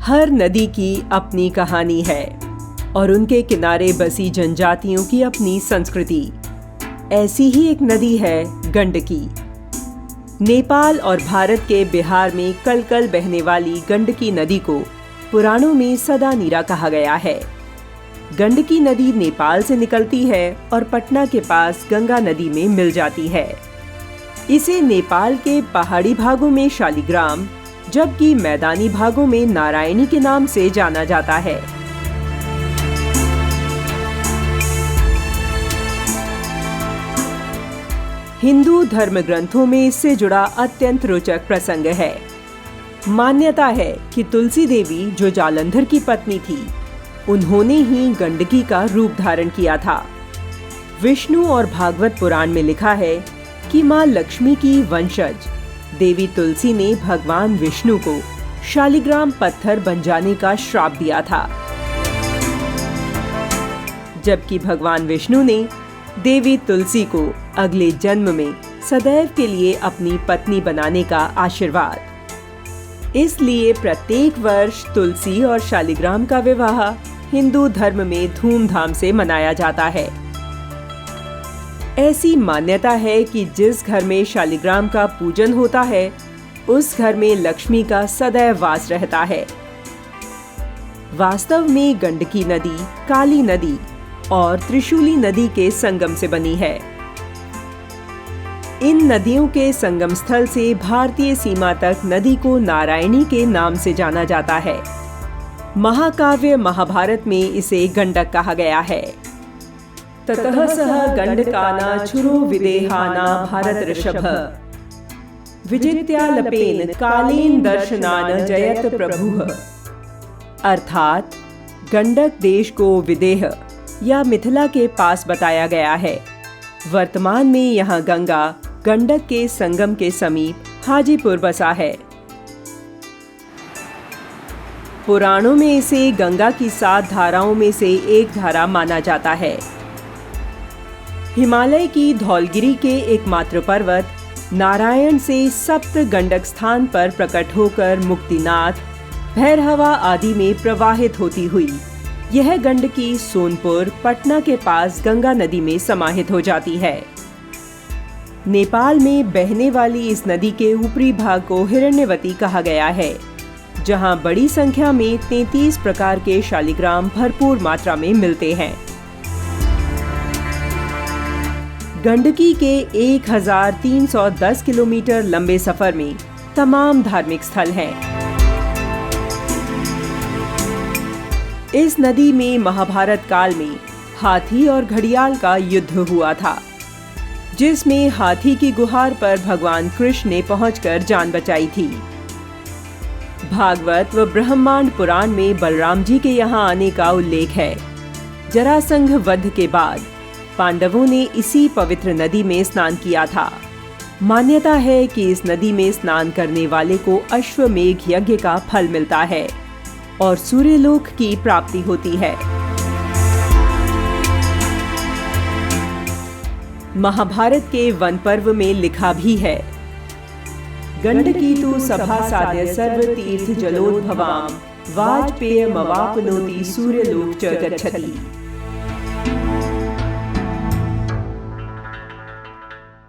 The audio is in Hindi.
हर नदी की अपनी कहानी है और उनके किनारे बसी जनजातियों की अपनी संस्कृति। ऐसी ही एक नदी है गंडकी। नेपाल और भारत के बिहार में कल कल बहने वाली गंडकी नदी को पुराणों में सदा नीरा कहा गया है। गंडकी नदी नेपाल से निकलती है और पटना के पास गंगा नदी में मिल जाती है। इसे नेपाल के पहाड़ी भागों में शालिग्राम, जबकि मैदानी भागों में नारायणी के नाम से जाना जाता है। हिंदू धर्म ग्रंथों में इससे जुड़ा अत्यंत रोचक प्रसंग है। मान्यता है कि तुलसी देवी, जो जालंधर की पत्नी थी, उन्होंने ही गंडकी का रूप धारण किया था। विष्णु और भागवत पुराण में लिखा है कि मां लक्ष्मी की वंशज देवी तुलसी ने भगवान विष्णु को शालिग्राम पत्थर बन जाने का श्राप दिया था, जबकि भगवान विष्णु ने देवी तुलसी को अगले जन्म में सदैव के लिए अपनी पत्नी बनाने का आशीर्वाद। इसलिए प्रत्येक वर्ष तुलसी और शालिग्राम का विवाह हिंदू धर्म में धूमधाम से मनाया जाता है। ऐसी मान्यता है कि जिस घर में शालिग्राम का पूजन होता है, उस घर में लक्ष्मी का सदैव वास रहता है। वास्तव में गंडकी नदी काली नदी और त्रिशूली नदी के संगम से बनी है। इन नदियों के संगम स्थल से भारतीय सीमा तक नदी को नारायणी के नाम से जाना जाता है। महाकाव्य महाभारत में इसे गंडक कहा गया है। ततः सह गंडकाना छुरो विदेहाना भारत ऋषभ विजित्यालपेन कालीन दर्शनान जयत प्रभुः। अर्थात गंडक देश को विदेह या मिथिला के पास बताया गया है। वर्तमान में यहाँ गंगा गंडक के संगम के समीप हाजीपुर बसा है। पुराणों में इसे गंगा की 7 धाराओं में से एक धारा माना जाता है। हिमालय की धौलगिरी के एकमात्र पर्वत नारायण से सप्त गंडक स्थान पर प्रकट होकर मुक्तिनाथ, भैरहवा आदि में प्रवाहित होती हुई यह गंडकी सोनपुर, पटना के पास गंगा नदी में समाहित हो जाती है। नेपाल में बहने वाली इस नदी के ऊपरी भाग को हिरण्यवती कहा गया है, जहां बड़ी संख्या में 33 प्रकार के शालिग्राम भरपूर मात्रा में मिलते हैं। गंडकी के 1310 किलोमीटर लंबे सफर में तमाम धार्मिक स्थल हैं। इस नदी में महाभारत काल में हाथी और घड़ियाल का युद्ध हुआ था, जिसमें हाथी की गुहार पर भगवान कृष्ण ने पहुंचकर जान बचाई थी। भागवत व ब्रह्मांड पुराण में बलराम जी के यहाँ आने का उल्लेख है। जरासंध वध के बाद पांडवों ने इसी पवित्र नदी में स्नान किया था। मान्यता है कि इस नदी में स्नान करने वाले को अश्वमेघ यज्ञ का फल मिलता है और सूर्यलोक की प्राप्ति होती है। महाभारत के वन पर्व में लिखा भी है, गंडकी तु सभा साध्य सर्व तीर्थ जलोद्भवाम वाजपेय मवापनोति सूर्यलोक च गच्छति।